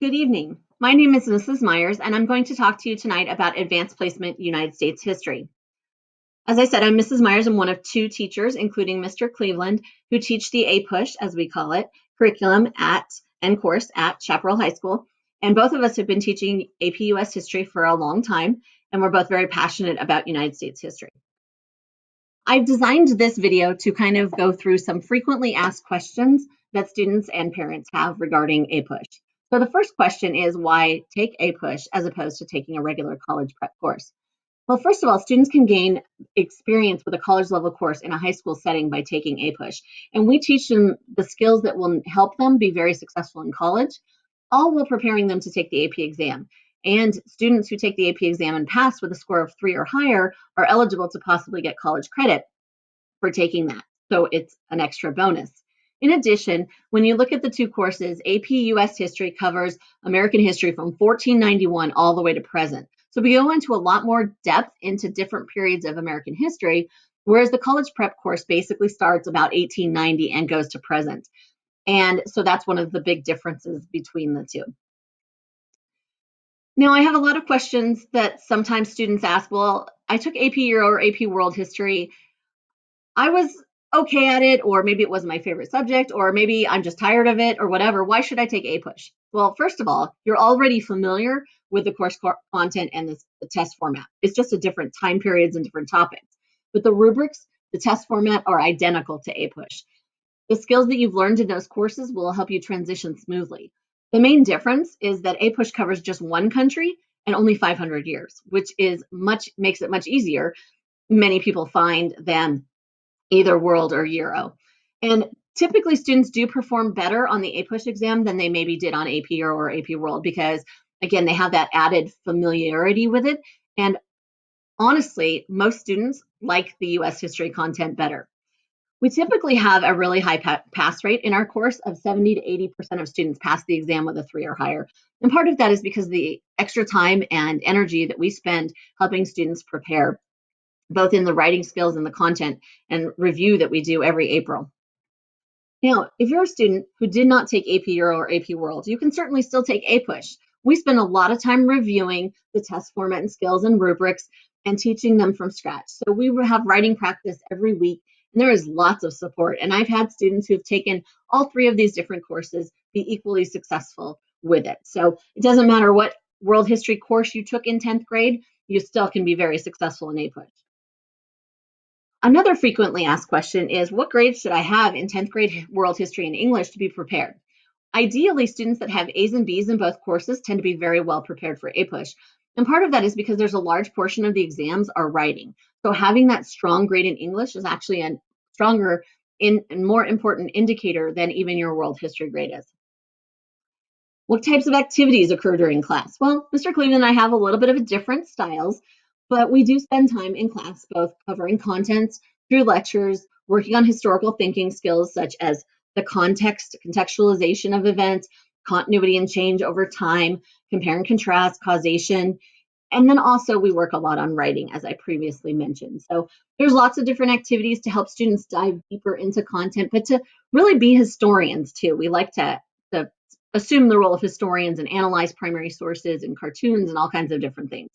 Good evening. My name is Mrs. Myers, and I'm going to talk to you tonight about Advanced Placement United States history. As I said, I'm Mrs. Myers. I'm one of two teachers, including Mr. Cleveland, who teach the APUSH, as we call it, curriculum and course at Chaparral High School. And both of us have been teaching APUS history for a long time, and we're both very passionate about United States history. I've designed this video to kind of go through some frequently asked questions that students and parents have regarding APUSH. So the first question is, why take APUSH as opposed to taking a regular college prep course? Well, first of all, students can gain experience with a college level course in a high school setting by taking APUSH. And we teach them the skills that will help them be very successful in college, all while preparing them to take the AP exam. And students who take the AP exam and pass with a score of 3 or higher are eligible to possibly get college credit for taking that. So it's an extra bonus. In addition, when you look at the two courses, AP US History covers American history from 1491 all the way to present. So we go into a lot more depth into different periods of American history, whereas the college prep course basically starts about 1890 and goes to present. And so that's one of the big differences between the two. Now, I have a lot of questions that sometimes students ask. Well, I took AP Euro or AP World History. I was okay at it, or maybe it wasn't my favorite subject, or maybe I'm just tired of it, or whatever. Why should I take APUSH? Well, first of all, you're already familiar with the course content and the test format. It's just a different time periods and different topics. But the rubrics, the test format are identical to APUSH. The skills that you've learned in those courses will help you transition smoothly. The main difference is that APUSH covers just one country and only 500 years, which makes it much easier, many people find, than either World or Euro. And typically students do perform better on the APUSH exam than they maybe did on AP Euro or AP World because, again, they have that added familiarity with it. And honestly, most students like the US history content better. We typically have a really high pass rate in our course of 70 to 80% of students pass the exam with a 3 or higher. And part of that is because of the extra time and energy that we spend helping students prepare, both in the writing skills and the content and review that we do every April. Now, if you're a student who did not take AP Euro or AP World, you can certainly still take APUSH. We spend a lot of time reviewing the test format and skills and rubrics and teaching them from scratch. So we have writing practice every week, and there is lots of support. And I've had students who've taken all three of these different courses be equally successful with it. So it doesn't matter what world history course you took in 10th grade, you still can be very successful in APUSH. Another frequently asked question is, what grades should I have in 10th grade world history and English to be prepared? Ideally, students that have A's and B's in both courses tend to be very well prepared for APUSH. And part of that is because there's a large portion of the exams are writing. So having that strong grade in English is actually a stronger and more important indicator than even your world history grade is. What types of activities occur during class? Well, Mr. Cleveland and I have a little bit of a different styles, but we do spend time in class both covering content through lectures, working on historical thinking skills such as the contextualization of events, continuity and change over time, compare and contrast, causation, and then also we work a lot on writing, as I previously mentioned. So there's lots of different activities to help students dive deeper into content, but to really be historians too. We like to assume the role of historians and analyze primary sources and cartoons and all kinds of different things.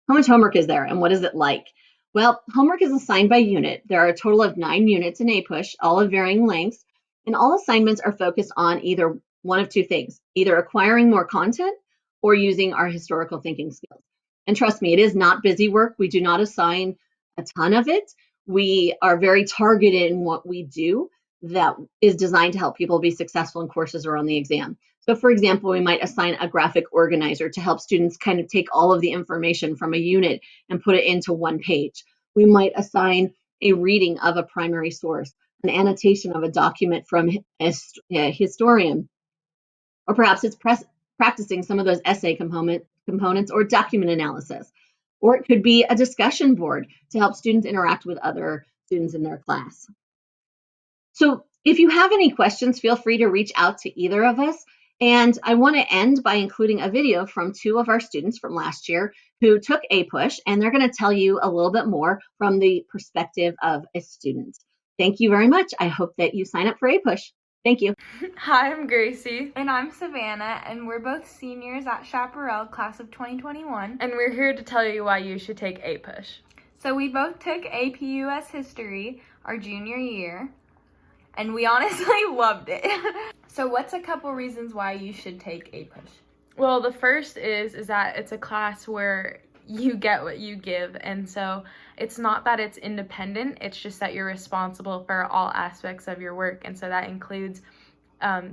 How much homework is there and what is it like? Well, homework is assigned by unit. There are a total of 9 units in APUSH, all of varying lengths, and all assignments are focused on either one of two things, either acquiring more content or using our historical thinking skills. And trust me, it is not busy work. We do not assign a ton of it. We are very targeted in what we do that is designed to help people be successful in courses or on the exam. So for example, we might assign a graphic organizer to help students kind of take all of the information from a unit and put it into one page. We might assign a reading of a primary source, an annotation of a document from a historian, or perhaps it's practicing some of those essay components or document analysis. Or it could be a discussion board to help students interact with other students in their class. So if you have any questions, feel free to reach out to either of us. And I want to end by including a video from 2 of our students from last year who took APUSH, and they're going to tell you a little bit more from the perspective of a student. Thank you very much. I hope that you sign up for APUSH. Thank you. Hi, I'm Gracie. And I'm Savannah, and we're both seniors at Chaparral, class of 2021. And we're here to tell you why you should take APUSH. So we both took APUS History our junior year, and we honestly loved it. So what's a couple reasons why you should take APUSH? Well, the first is that it's a class where you get what you give, and so it's not that it's independent, it's just that you're responsible for all aspects of your work, and so that includes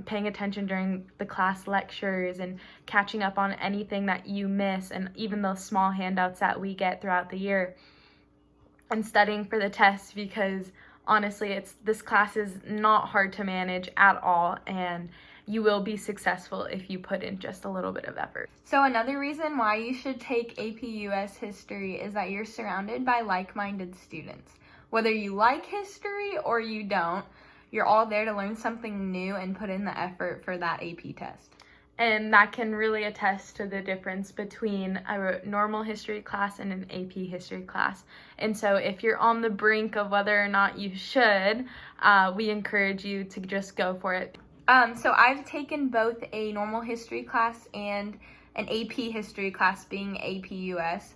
paying attention during the class lectures and catching up on anything that you miss, and even those small handouts that we get throughout the year, and studying for the tests, because honestly this class is not hard to manage at all, and you will be successful if you put in just a little bit of effort. So another reason why you should take APUS History is that you're surrounded by like-minded students. Whether you like history or you don't, you're all there to learn something new and put in the effort for that AP test. And that can really attest to the difference between a normal history class and an AP history class. And so if you're on the brink of whether or not you should, we encourage you to just go for it. So I've taken both a normal history class and an AP history class, being APUS.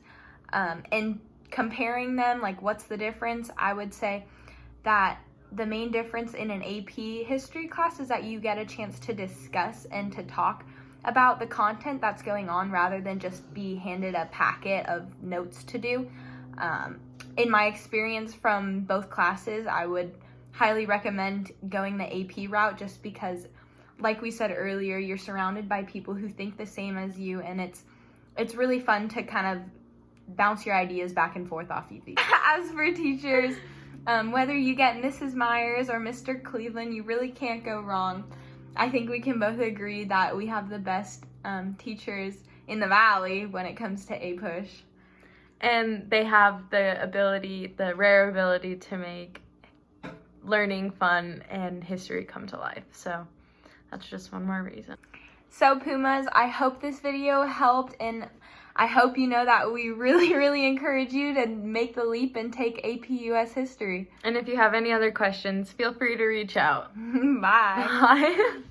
And comparing them, like what's the difference, I would say that the main difference in an AP history class is that you get a chance to discuss and to talk about the content that's going on rather than just be handed a packet of notes to do. In my experience from both classes, I would highly recommend going the AP route, just because, like we said earlier, you're surrounded by people who think the same as you, and it's really fun to kind of bounce your ideas back and forth off each other. As for teachers, whether you get Mrs. Myers or Mr. Cleveland, you really can't go wrong. I think we can both agree that we have the best teachers in the Valley when it comes to APUSH. And they have the rare ability to make learning fun and history come to life. So that's just one more reason. So Pumas, I hope this video helped, and I hope you know that we really encourage you to make the leap and take APUS History. And if you have any other questions, feel free to reach out. Bye. Bye.